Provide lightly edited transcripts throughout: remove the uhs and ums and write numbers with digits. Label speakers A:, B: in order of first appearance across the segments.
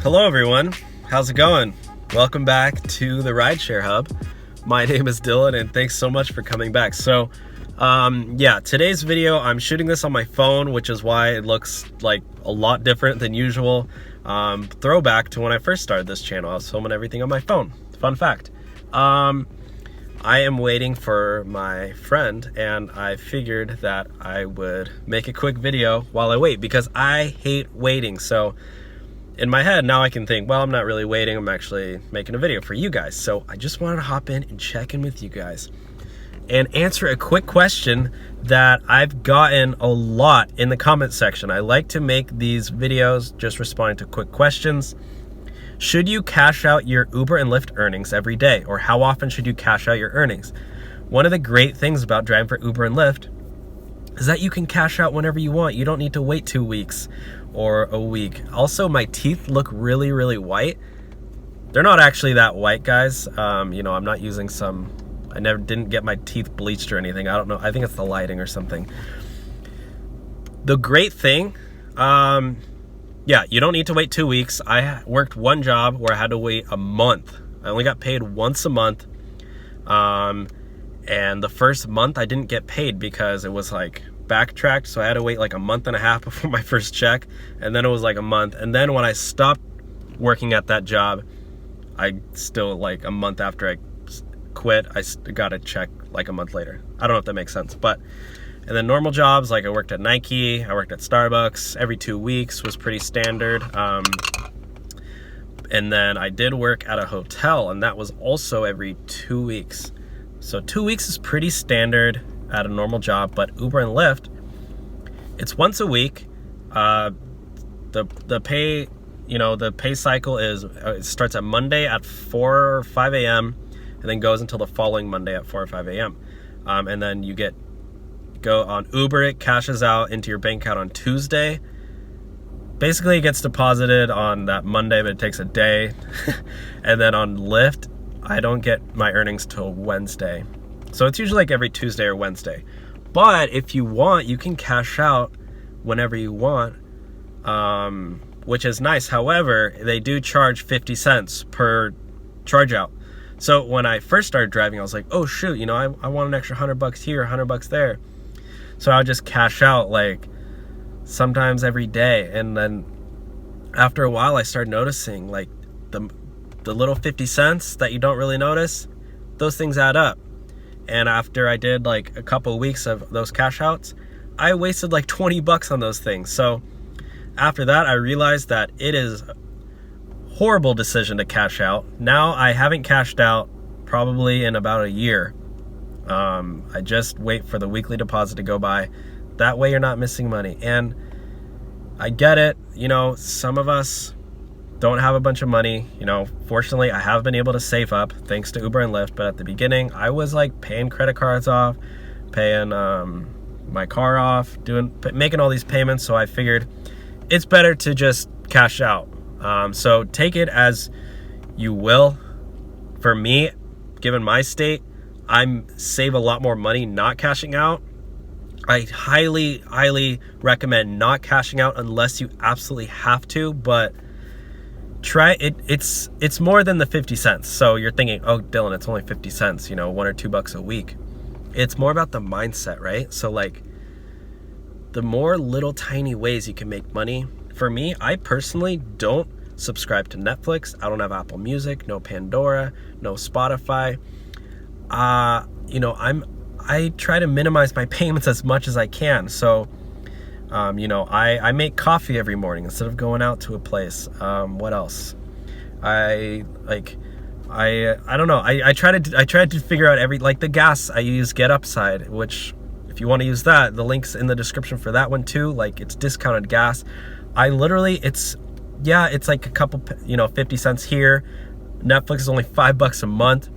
A: Hello everyone, how's it going? Welcome back to the Rideshare Hub. My name is Dylan and thanks so much for coming back. So yeah, today's video, I'm shooting this on my phone, which is why it looks like a lot different than usual. Throwback to when I first started this channel, I was filming everything on my phone. Fun fact. I am waiting for my friend and I figured that I would make a quick video while I wait because I hate waiting. So in my head now I can think, well, I'm not really waiting, I'm actually making a video for you guys. So I just wanted to hop in and check in with you guys and answer a quick question that I've gotten a lot in the comment section. I like to make these videos just responding to quick questions. Should you cash out your Uber and Lyft earnings every day? Or how often should you cash out your earnings? One of the great things about driving for Uber and Lyft is that you can cash out whenever you want. You don't need to wait 2 weeks or a week. Also, my teeth look really, really white. They're not actually that white, guys. You know, I'm not using I didn't get my teeth bleached or anything. I don't know. I think it's the lighting or something. The great thing, yeah, you don't need to wait 2 weeks. I worked one job where I had to wait a month. I only got paid once a month. And the first month I didn't get paid because it was like backtracked. So I had to wait like a month and a half before my first check. And then it was like a month. And then when I stopped working at that job, I still like a month after I quit, I got a check like a month later. I don't know if that makes sense, but and then normal jobs, like I worked at Nike, I worked at Starbucks, every 2 weeks was pretty standard. And then I did work at a hotel, and that was also every 2 weeks. So 2 weeks is pretty standard at a normal job, but Uber and Lyft, it's once a week. The pay, you know, the pay cycle is, it starts at Monday at 4 or 5 a.m. and then goes until the following Monday at 4 or 5 a.m. And then you go on Uber, it cashes out into your bank account on Tuesday. Basically, it gets deposited on that Monday, but it takes a day. And then on Lyft, I don't get my earnings till Wednesday. So it's usually like every Tuesday or Wednesday. But if you want, you can cash out whenever you want, which is nice. However, they do charge 50 cents per charge out. So when I first started driving, I was like, oh shoot, you know, I want an extra $100 here, $100 there. So I would just cash out like sometimes every day. And then after a while, I started noticing like the little 50 cents that you don't really notice, those things add up. And after I did like a couple of weeks of those cash outs, I wasted like $20 on those things. So after that, I realized that it is a horrible decision to cash out. Now I haven't cashed out probably in about a year. I just wait for the weekly deposit to go by. That way you're not missing money. And I get it, you know, some of us don't have a bunch of money. You know, fortunately I have been able to save up thanks to Uber and Lyft, but at the beginning I was like paying credit cards off, paying my car off, making all these payments. So I figured it's better to just cash out. So take it as you will. For me, given my state, I save a lot more money not cashing out. I highly, highly recommend not cashing out unless you absolutely have to, but try it. It's more than the 50 cents. So you're thinking, oh, Dylan, it's only 50 cents, you know, $1 or $2 a week. It's more about the mindset, right? So like the more little tiny ways you can make money. For me, I personally don't subscribe to Netflix. I don't have Apple Music, no Pandora, no Spotify. You know, I try to minimize my payments as much as I can. So, you know, I make coffee every morning instead of going out to a place. What else? I don't know. I tried to figure out like the gas I use Get Upside, which if you want to use that, the link's in the description for that one too. Like it's discounted gas. I literally, it's like a couple, you know, 50 cents here. Netflix is only $5 a month.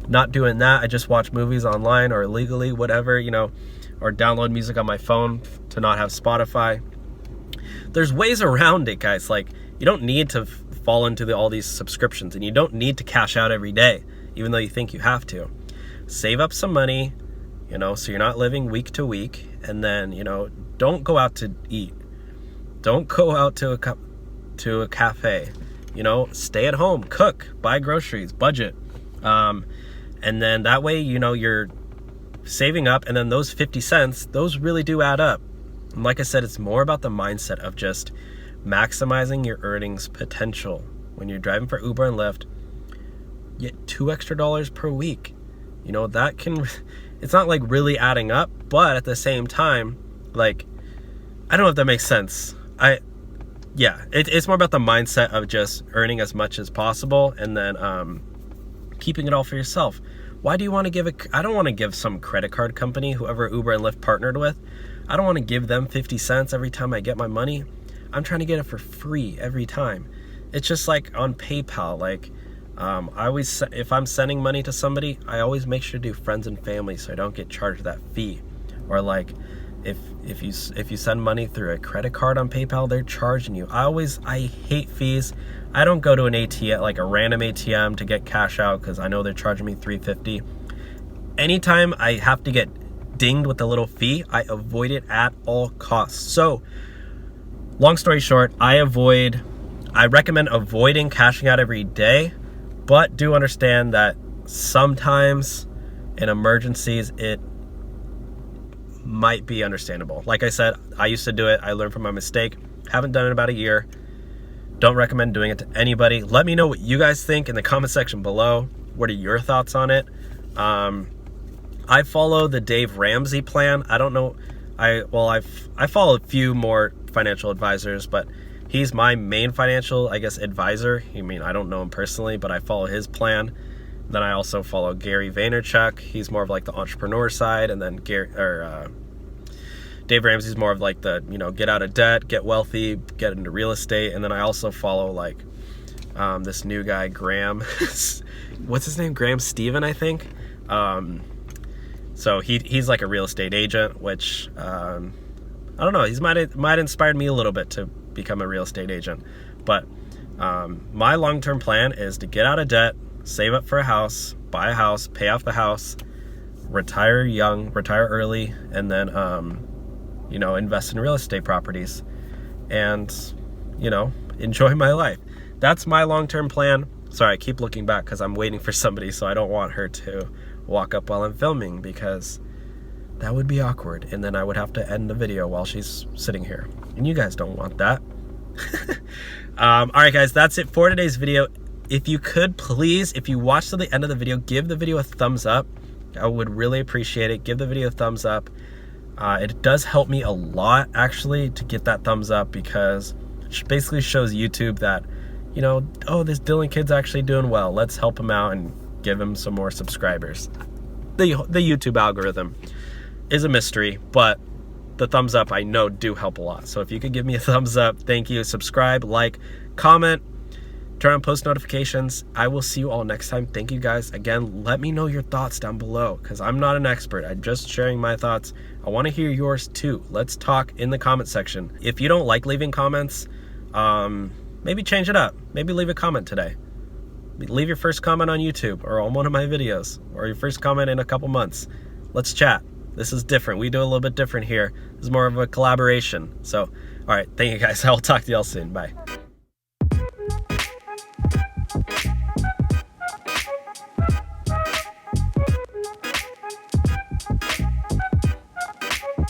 A: Not doing that. I just watch movies online or illegally, whatever, you know, or download music on my phone to not have Spotify. There's ways around it, guys. Like you don't need to fall into all these subscriptions, and you don't need to cash out every day, even though you think you have to. Save up some money, you know, so you're not living week to week. And then, you know, don't go out to eat. Don't go out to a cafe. You know, stay at home, cook, buy groceries, budget. And then that way, you know, you're saving up, and then those 50 cents, those really do add up. And like I said, it's more about the mindset of just maximizing your earnings potential. When you're driving for Uber and Lyft, get $2 extra per week. You know, that can, it's not like really adding up, but at the same time, like, I don't know if that makes sense. It's more about the mindset of just earning as much as possible, and then keeping it all for yourself. Why do you want to give I don't want to give some credit card company, whoever Uber and Lyft partnered with, I don't want to give them 50 cents every time I get my money. I'm trying to get it for free every time. It's just like on PayPal, like, I always, if I'm sending money to somebody, I always make sure to do friends and family so I don't get charged that fee. Or like, if you send money through a credit card on PayPal, they're charging you. I hate fees. I don't go to an ATM, like a random ATM, to get cash out because I know they're charging me $3.50. Anytime I have to get dinged with a little fee, I avoid it at all costs. So, long story short, I recommend avoiding cashing out every day, but do understand that sometimes in emergencies, it might be understandable. Like I said, I used to do it. I learned from my mistake. Haven't done it in about a year. Don't recommend doing it to anybody. Let me know what you guys think in the comment section below. What are your thoughts on it? I follow the Dave Ramsey plan. I don't know. I follow a few more financial advisors, but he's my main financial, I guess, advisor. I mean, I don't know him personally, but I follow his plan. Then I also follow Gary Vaynerchuk. He's more of like the entrepreneur side, and then Dave Ramsey's more of like the, you know, get out of debt, get wealthy, get into real estate. And then I also follow like this new guy, Graham. What's his name? Graham Stephen, I think. So he's like a real estate agent, which I don't know. He's might inspired me a little bit to become a real estate agent. But my long-term plan is to get out of debt, save up for a house, buy a house, pay off the house, retire young, retire early, and then, you know, invest in real estate properties and, you know, enjoy my life. That's my long-term plan. Sorry, I keep looking back because I'm waiting for somebody, so I don't want her to walk up while I'm filming because that would be awkward. And then I would have to end the video while she's sitting here. And you guys don't want that. All right, guys, that's it for today's video. If you could, please, if you watched to the end of the video, give the video a thumbs up. I would really appreciate it. Give the video a thumbs up. It does help me a lot, actually, to get that thumbs up, because it basically shows YouTube that, you know, oh, this Dylan kid's actually doing well. Let's help him out and give him some more subscribers. The YouTube algorithm is a mystery, but the thumbs up, I know, do help a lot. So if you could give me a thumbs up, thank you. Subscribe, like, comment, turn on post notifications. I will see you all next time. Thank you guys. Again, let me know your thoughts down below, because I'm not an expert. I'm just sharing my thoughts. I want to hear yours too. Let's talk in the comment section. If you don't like leaving comments, maybe change it up. Maybe leave a comment today. Leave your first comment on YouTube or on one of my videos, or your first comment in a couple months. Let's chat. This is different. We do a little bit different here. This is more of a collaboration. So, all right. Thank you guys. I'll talk to y'all soon. Bye.